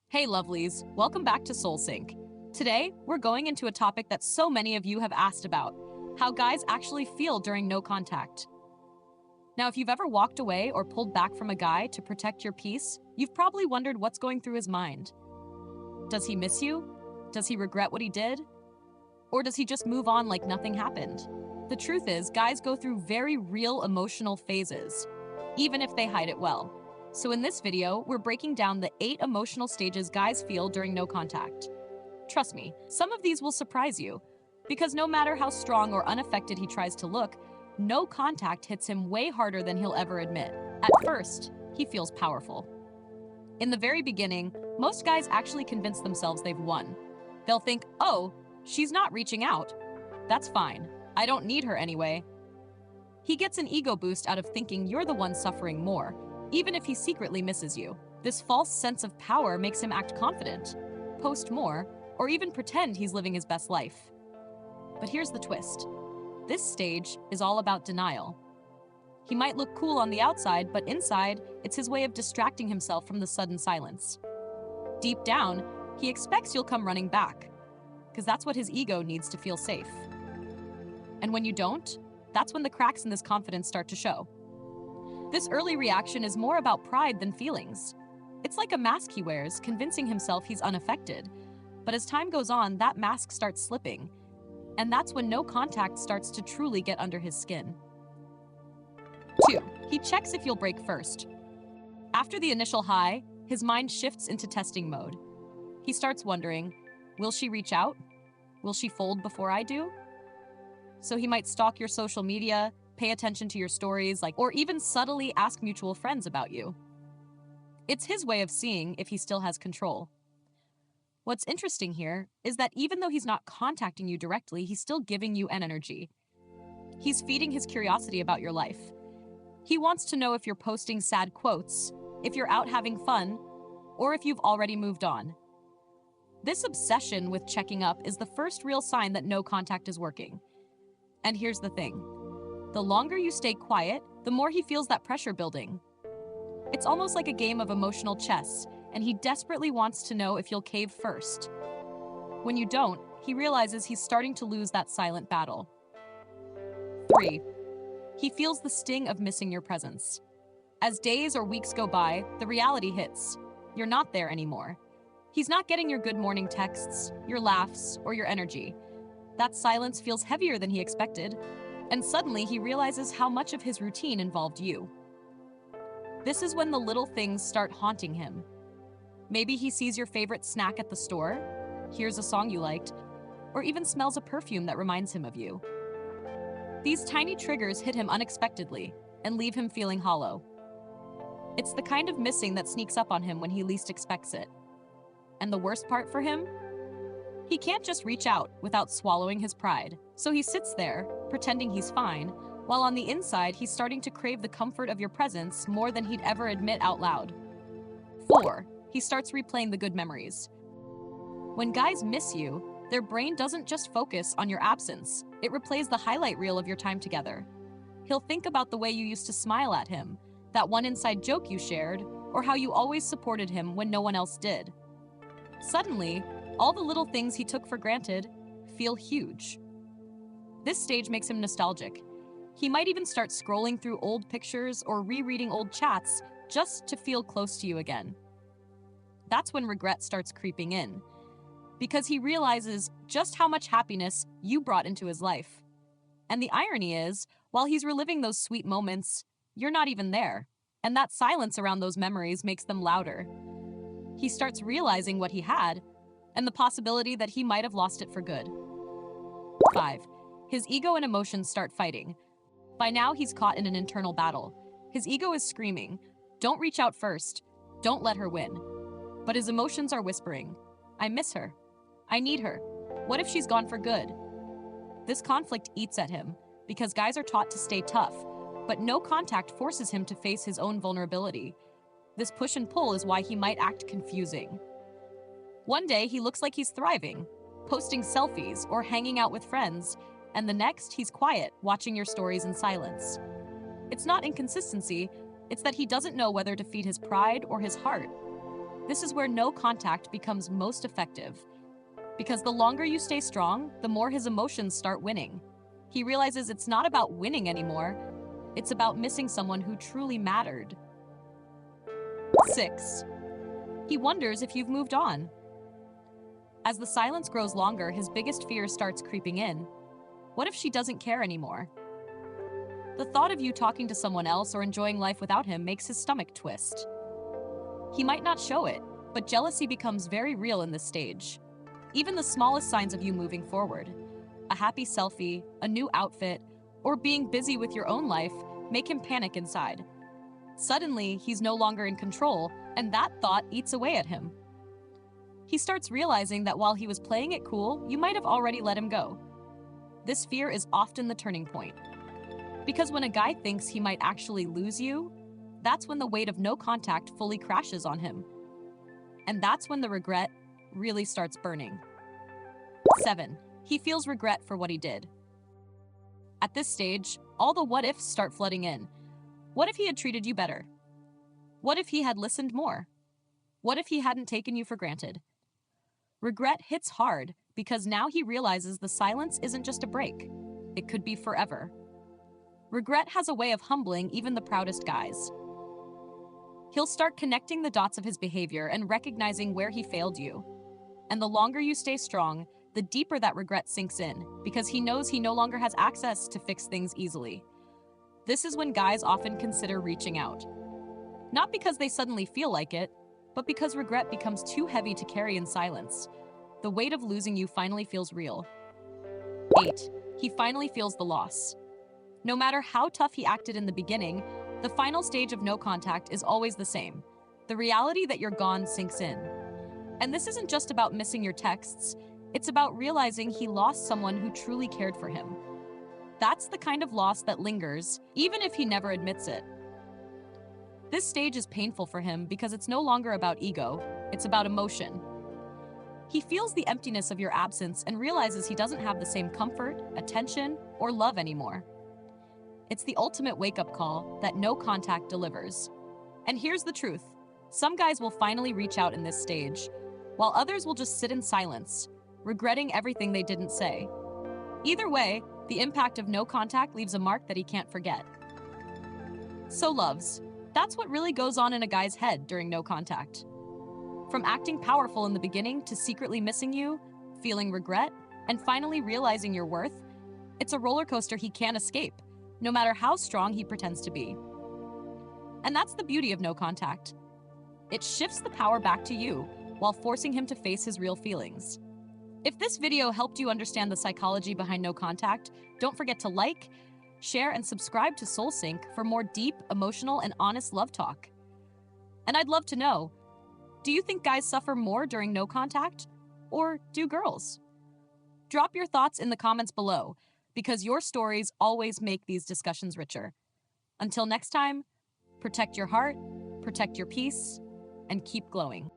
Hey lovelies, welcome back to Soul Sync. Today, we're going into a topic that so many of you have asked about, how guys actually feel during no contact. Now, if you've ever walked away or pulled back from a guy to protect your peace, you've probably wondered what's going through his mind. Does he miss you? Does he regret what he did? Or does he just move on like nothing happened? The truth is, guys go through very real emotional phases, even if they hide it well. So in this video, we're breaking down the 8 emotional stages guys feel during no contact. Trust me, some of these will surprise you, because no matter how strong or unaffected he tries to look, no contact hits him way harder than he'll ever admit. At first, he feels powerful. In the very beginning, most guys actually convince themselves they've won. They'll think, oh, she's not reaching out. That's fine. I don't need her anyway. He gets an ego boost out of thinking you're the one suffering more, even if he secretly misses you. This false sense of power makes him act confident, post more, or even pretend he's living his best life. But here's the twist. This stage is all about denial. He might look cool on the outside, but inside, it's his way of distracting himself from the sudden silence. Deep down, he expects you'll come running back, because that's what his ego needs to feel safe. And when you don't, that's when the cracks in this confidence start to show. This early reaction is more about pride than feelings. It's like a mask he wears, convincing himself he's unaffected. But as time goes on, that mask starts slipping. And that's when no contact starts to truly get under his skin. 2. He checks if you'll break first. After the initial high, his mind shifts into testing mode. He starts wondering, will she reach out? Will she fold before I do? So he might stalk your social media, pay attention to your stories, or even subtly ask mutual friends about you. It's his way of seeing if he still has control. What's interesting here is that even though he's not contacting you directly, he's still giving you an energy. He's feeding his curiosity about your life. He wants to know if you're posting sad quotes, if you're out having fun, or if you've already moved on. This obsession with checking up is the first real sign that no contact is working. And here's the thing. The longer you stay quiet, the more he feels that pressure building. It's almost like a game of emotional chess, and he desperately wants to know if you'll cave first. When you don't, he realizes he's starting to lose that silent battle. 3. He feels the sting of missing your presence. As days or weeks go by, the reality hits. You're not there anymore. He's not getting your good morning texts, your laughs, or your energy. That silence feels heavier than he expected. And suddenly he realizes how much of his routine involved you. This is when the little things start haunting him. Maybe he sees your favorite snack at the store, hears a song you liked, or even smells a perfume that reminds him of you. These tiny triggers hit him unexpectedly and leave him feeling hollow. It's the kind of missing that sneaks up on him when he least expects it. And the worst part for him? He can't just reach out without swallowing his pride. So he sits there, pretending he's fine, while on the inside he's starting to crave the comfort of your presence more than he'd ever admit out loud. 4. He starts replaying the good memories. When guys miss you, their brain doesn't just focus on your absence, it replays the highlight reel of your time together. He'll think about the way you used to smile at him, that one inside joke you shared, or how you always supported him when no one else did. Suddenly, all the little things he took for granted feel huge. This stage makes him nostalgic. He might even start scrolling through old pictures or rereading old chats just to feel close to you again. That's when regret starts creeping in, because he realizes just how much happiness you brought into his life. And the irony is, while he's reliving those sweet moments, you're not even there. And that silence around those memories makes them louder. He starts realizing what he had, and the possibility that he might have lost it for good. 5. His ego and emotions start fighting. By now, he's caught in an internal battle. His ego is screaming, "Don't reach out first. Don't let her win." But his emotions are whispering, "I miss her. I need her. What if she's gone for good?" This conflict eats at him, because guys are taught to stay tough, but no contact forces him to face his own vulnerability. This push and pull is why he might act confusing. One day, he looks like he's thriving, posting selfies or hanging out with friends, and the next, he's quiet, watching your stories in silence. It's not inconsistency, it's that he doesn't know whether to feed his pride or his heart. This is where no contact becomes most effective. Because the longer you stay strong, the more his emotions start winning. He realizes it's not about winning anymore, it's about missing someone who truly mattered. 6. He wonders if you've moved on. As the silence grows longer, his biggest fear starts creeping in. What if she doesn't care anymore? The thought of you talking to someone else or enjoying life without him makes his stomach twist. He might not show it, but jealousy becomes very real in this stage. Even the smallest signs of you moving forward, a happy selfie, a new outfit, or being busy with your own life, make him panic inside. Suddenly, he's no longer in control, and that thought eats away at him. He starts realizing that while he was playing it cool, you might have already let him go. This fear is often the turning point. Because when a guy thinks he might actually lose you, that's when the weight of no contact fully crashes on him. And that's when the regret really starts burning. 7. He feels regret for what he did. At this stage, all the what-ifs start flooding in. What if he had treated you better? What if he had listened more? What if he hadn't taken you for granted? Regret hits hard because now he realizes the silence isn't just a break. It could be forever. Regret has a way of humbling even the proudest guys. He'll start connecting the dots of his behavior and recognizing where he failed you. And the longer you stay strong, the deeper that regret sinks in, because he knows he no longer has access to fix things easily. This is when guys often consider reaching out. Not because they suddenly feel like it, but because regret becomes too heavy to carry in silence. The weight of losing you finally feels real. 8. He finally feels the loss. No matter how tough he acted in the beginning, the final stage of no contact is always the same. The reality that you're gone sinks in. And this isn't just about missing your texts, it's about realizing he lost someone who truly cared for him. That's the kind of loss that lingers, even if he never admits it. This stage is painful for him because it's no longer about ego, it's about emotion. He feels the emptiness of your absence and realizes he doesn't have the same comfort, attention, or love anymore. It's the ultimate wake-up call that no contact delivers. And here's the truth. Some guys will finally reach out in this stage, while others will just sit in silence, regretting everything they didn't say. Either way, the impact of no contact leaves a mark that he can't forget. So loves, that's what really goes on in a guy's head during no contact. From acting powerful in the beginning to secretly missing you, feeling regret, and finally realizing your worth, it's a roller coaster he can't escape, no matter how strong he pretends to be. And that's the beauty of no contact. It shifts the power back to you while forcing him to face his real feelings. If this video helped you understand the psychology behind no contact, don't forget to like, share, and subscribe to SoulSync for more deep, emotional, and honest love talk. And I'd love to know, do you think guys suffer more during no contact? Or do girls? Drop your thoughts in the comments below, because your stories always make these discussions richer. Until next time, protect your heart, protect your peace, and keep glowing.